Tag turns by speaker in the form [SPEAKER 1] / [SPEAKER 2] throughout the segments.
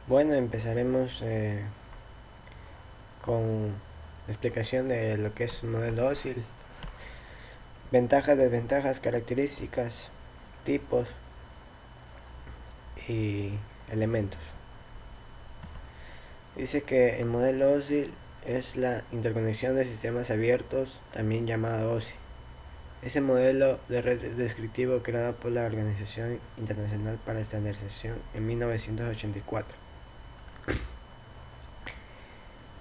[SPEAKER 1] Bueno, empezaremos con la explicación de lo que es un modelo ósil, ventajas, desventajas, características, tipos y elementos. Dice que el modelo ósil es la interconexión de sistemas abiertos, también llamada OSI. Es el modelo de red descriptivo creado por la Organización Internacional para la Estandarización en 1984.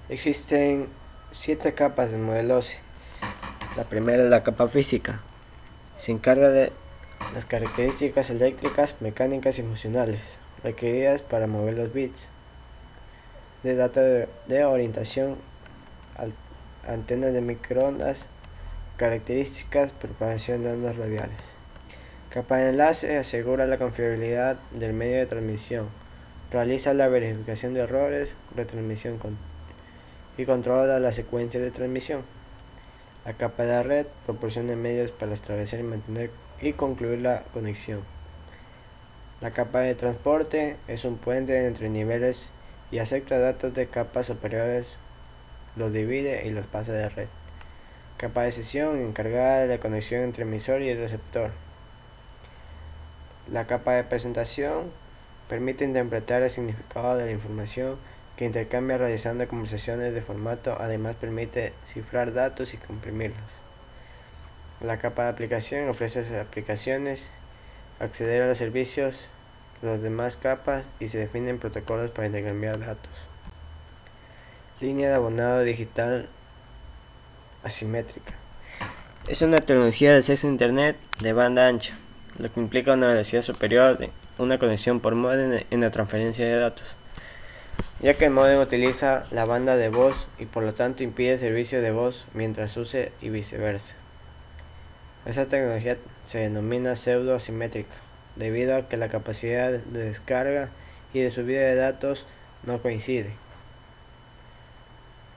[SPEAKER 1] Existen 7 capas del modelo OSI. La primera es la capa física. Se encarga de las características eléctricas, mecánicas y funcionales requeridas para mover los bits de datos de orientación, antenas de microondas, características, propagación de ondas radiales. Capa de enlace asegura la confiabilidad del medio de transmisión, realiza la verificación de errores, retransmisión y controla la secuencia de transmisión. La capa de la red proporciona medios para establecer y mantener y concluir la conexión. La capa de transporte es un puente entre niveles y acepta datos de capas superiores, los divide y los pasa de red. Capa de sesión encargada de la conexión entre emisor y el receptor. La capa de presentación permite interpretar el significado de la información que intercambia realizando conversaciones de formato, además permite cifrar datos y comprimirlos. La capa de aplicación ofrece aplicaciones, acceder a los servicios, las demás capas y se definen protocolos para intercambiar datos. Línea de abonado digital asimétrica. Es una tecnología de acceso a Internet de banda ancha, lo que implica una velocidad superior de una conexión por módem en la transferencia de datos, ya que el módem utiliza la banda de voz y por lo tanto impide servicio de voz mientras use y viceversa. Esta tecnología se denomina pseudo asimétrica, debido a que la capacidad de descarga y de subida de datos no coincide.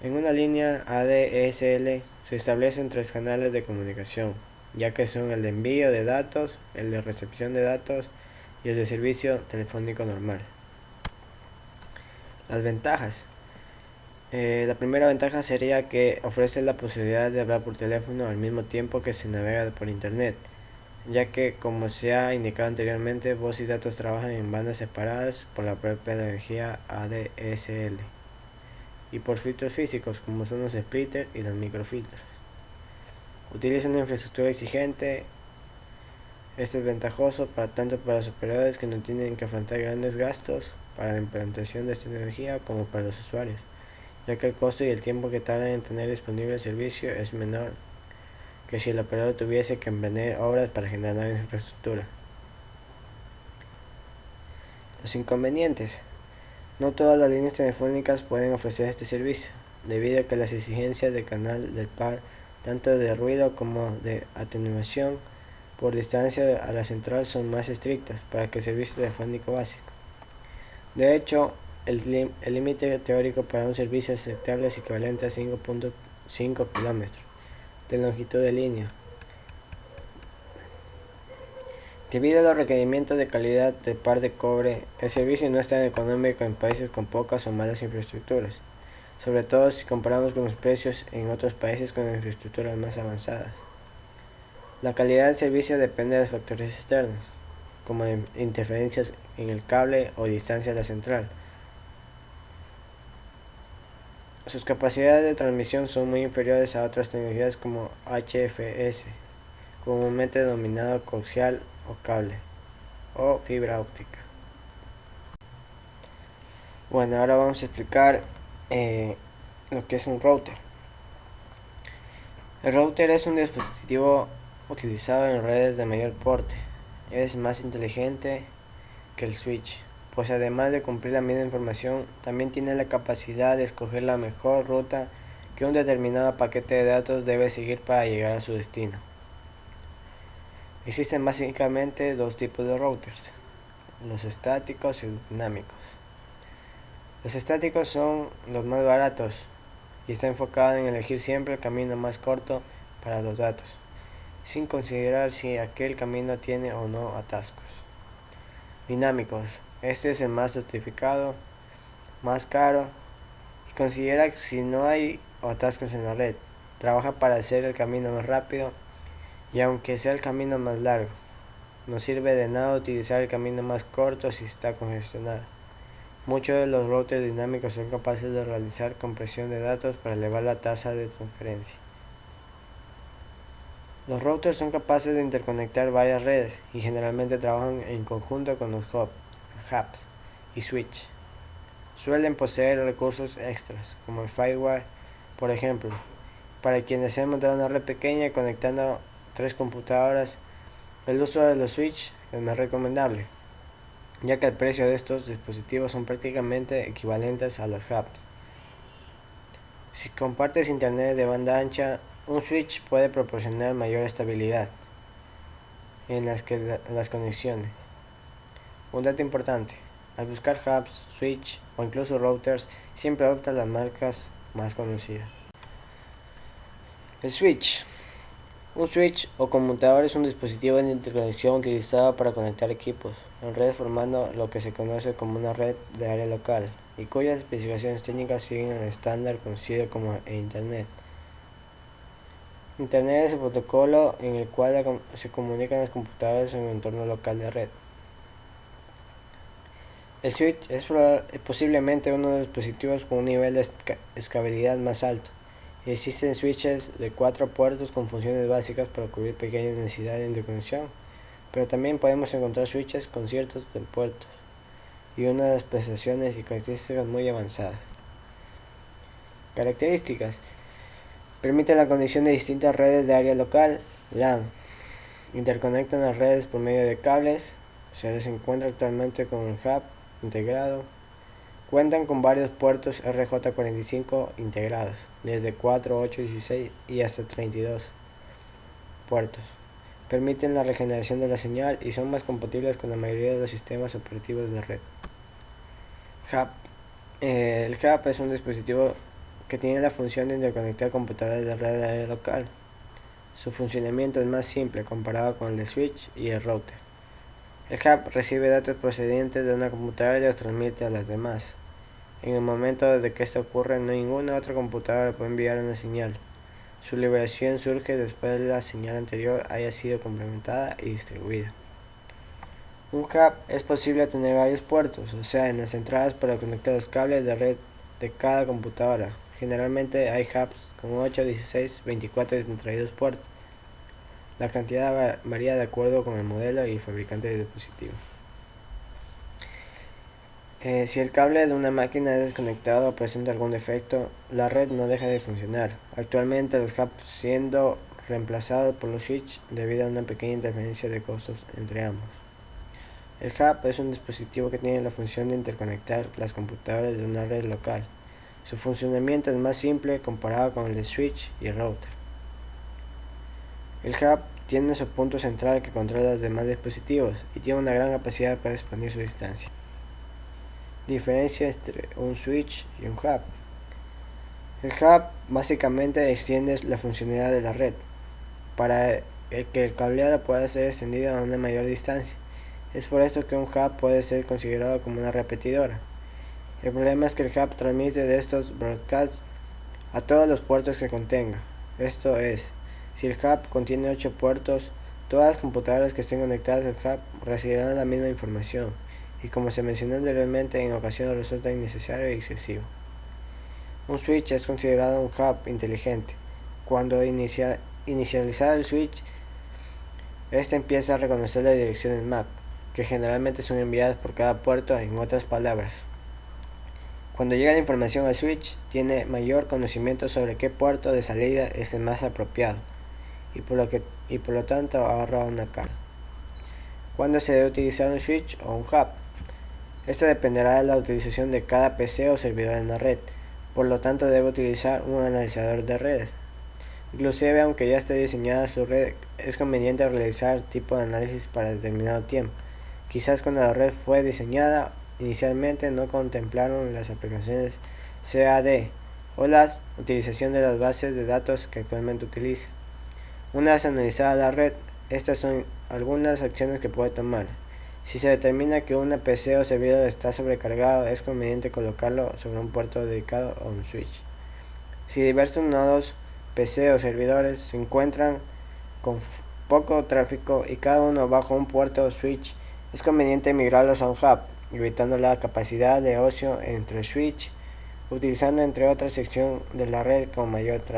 [SPEAKER 1] En una línea ADSL se establecen 3 canales de comunicación, ya que son el de envío de datos, el de recepción de datos y el de servicio telefónico normal. Las ventajas. La primera ventaja sería que ofrece la posibilidad de hablar por teléfono al mismo tiempo que se navega por internet, ya que, como se ha indicado anteriormente, voz y datos trabajan en bandas separadas por la propia tecnología ADSL y por filtros físicos como son los splitters y los microfiltros. Utiliza una infraestructura exigente. Esto es ventajoso tanto para los operadores que no tienen que afrontar grandes gastos para la implementación de esta tecnología como para los usuarios, ya que el costo y el tiempo que tardan en tener disponible el servicio es menor que si el operador tuviese que emprender obras para generar nueva infraestructura. Los inconvenientes. No todas las líneas telefónicas pueden ofrecer este servicio, debido a que las exigencias del canal del par, tanto de ruido como de atenuación por distancia a la central, son más estrictas para que el servicio telefónico básico. De hecho, el límite teórico para un servicio aceptable es equivalente a 5.5 km de longitud de línea. Debido a los requerimientos de calidad del par de cobre, el servicio no es tan económico en países con pocas o malas infraestructuras, sobre todo si comparamos con los precios en otros países con infraestructuras más avanzadas. La calidad del servicio depende de los factores externos, como interferencias en el cable o distancia a la central. Sus capacidades de transmisión son muy inferiores a otras tecnologías como HFS, comúnmente denominado coaxial o cable, o fibra óptica. Bueno, ahora vamos a explicar lo que es un router. El router es un dispositivo utilizado en redes de mayor porte. Es más inteligente que el switch, pues además de cumplir la misma información, también tiene la capacidad de escoger la mejor ruta que un determinado paquete de datos debe seguir para llegar a su destino. Existen básicamente 2 tipos de routers, los estáticos y los dinámicos. Los estáticos son los más baratos y está enfocado en elegir siempre el camino más corto para los datos, sin considerar si aquel camino tiene o no atascos. Dinámicos. Este es el más justificado, más caro y considera que si no hay atascos en la red, trabaja para hacer el camino más rápido y aunque sea el camino más largo. No sirve de nada utilizar el camino más corto si está congestionado. Muchos de los routers dinámicos son capaces de realizar compresión de datos para elevar la tasa de transferencia. Los routers son capaces de interconectar varias redes y generalmente trabajan en conjunto con los hubs y switch. Suelen poseer recursos extras, como el firewire, por ejemplo. Para quienes desean montar una red pequeña conectando 3 computadoras, el uso de los switch es más recomendable, ya que el precio de estos dispositivos son prácticamente equivalentes a los hubs. Si compartes internet de banda ancha, un switch puede proporcionar mayor estabilidad en las conexiones. Un dato importante: al buscar hubs, switch o incluso routers, siempre opta las marcas más conocidas. El switch. Un switch o conmutador es un dispositivo de interconexión utilizado para conectar equipos en red formando lo que se conoce como una red de área local y cuyas especificaciones técnicas siguen el estándar conocido como Internet. Internet es el protocolo en el cual se comunican los computadores en un entorno local de red. El switch es posiblemente uno de los dispositivos con un nivel de escalabilidad más alto. Existen switches de 4 puertos con funciones básicas para cubrir pequeñas necesidades de interconexión, pero también podemos encontrar switches con cientos de puertos y unas prestaciones y características muy avanzadas. Características: permite la conexión de distintas redes de área local, LAN. Interconectan las redes por medio de cables. Se les encuentra actualmente con el hub integrado. Cuentan con varios puertos RJ45 integrados, desde 4, 8, 16 y hasta 32 puertos. Permiten la regeneración de la señal y son más compatibles con la mayoría de los sistemas operativos de red. Hub. El hub es un dispositivo que tiene la función de interconectar computadoras de red de área local. Su funcionamiento es más simple comparado con el de switch y el router. El hub recibe datos procedentes de una computadora y los transmite a las demás. En el momento de que esto ocurre, ninguna otra computadora puede enviar una señal. Su liberación surge después de la señal anterior haya sido complementada y distribuida. Un hub es posible tener varios puertos, o sea, en las entradas para conectar los cables de red de cada computadora. Generalmente hay hubs con 8, 16, 24 y 32 puertos. La cantidad varía de acuerdo con el modelo y el fabricante del dispositivo. Si el cable de una máquina es desconectado o presenta algún defecto, la red no deja de funcionar. Actualmente los hubs siendo reemplazados por los switch debido a una pequeña interferencia de costos entre ambos. El hub es un dispositivo que tiene la función de interconectar las computadoras de una red local. Su funcionamiento es más simple comparado con el de switch y el router. El hub tiene su punto central que controla los demás dispositivos y tiene una gran capacidad para expandir su distancia. Diferencia entre un switch y un hub. El hub básicamente extiende la funcionalidad de la red para que el cableado pueda ser extendido a una mayor distancia. Es por esto que un hub puede ser considerado como una repetidora. El problema es que el hub transmite de estos broadcasts a todos los puertos que contenga. Esto es, si el hub contiene 8 puertos, todas las computadoras que estén conectadas al hub recibirán la misma información, y como se mencionó anteriormente, en ocasiones resulta innecesario y excesivo. Un switch es considerado un hub inteligente. Cuando inicializado el switch, este empieza a reconocer las direcciones MAC, que generalmente son enviadas por cada puerto. En otras palabras, cuando llega la información al switch, tiene mayor conocimiento sobre qué puerto de salida es el más apropiado y por lo tanto ahorra una carga. ¿Cuándo se debe utilizar un switch o un hub? Esto dependerá de la utilización de cada PC o servidor en la red, por lo tanto debe utilizar un analizador de redes. Inclusive aunque ya esté diseñada su red, es conveniente realizar tipo de análisis para determinado tiempo. Quizás cuando la red fue diseñada inicialmente no contemplaron las aplicaciones CAD o la utilización de las bases de datos que actualmente utiliza. Una vez analizada la red, estas son algunas acciones que puede tomar. Si se determina que un PC o servidor está sobrecargado, es conveniente colocarlo sobre un puerto dedicado o un switch. Si diversos nodos, PC o servidores se encuentran con poco tráfico y cada uno bajo un puerto o switch, es conveniente migrarlos a un hub, evitando la capacidad de ocio entre switch, utilizando entre otras sección de la red con mayor tráfico.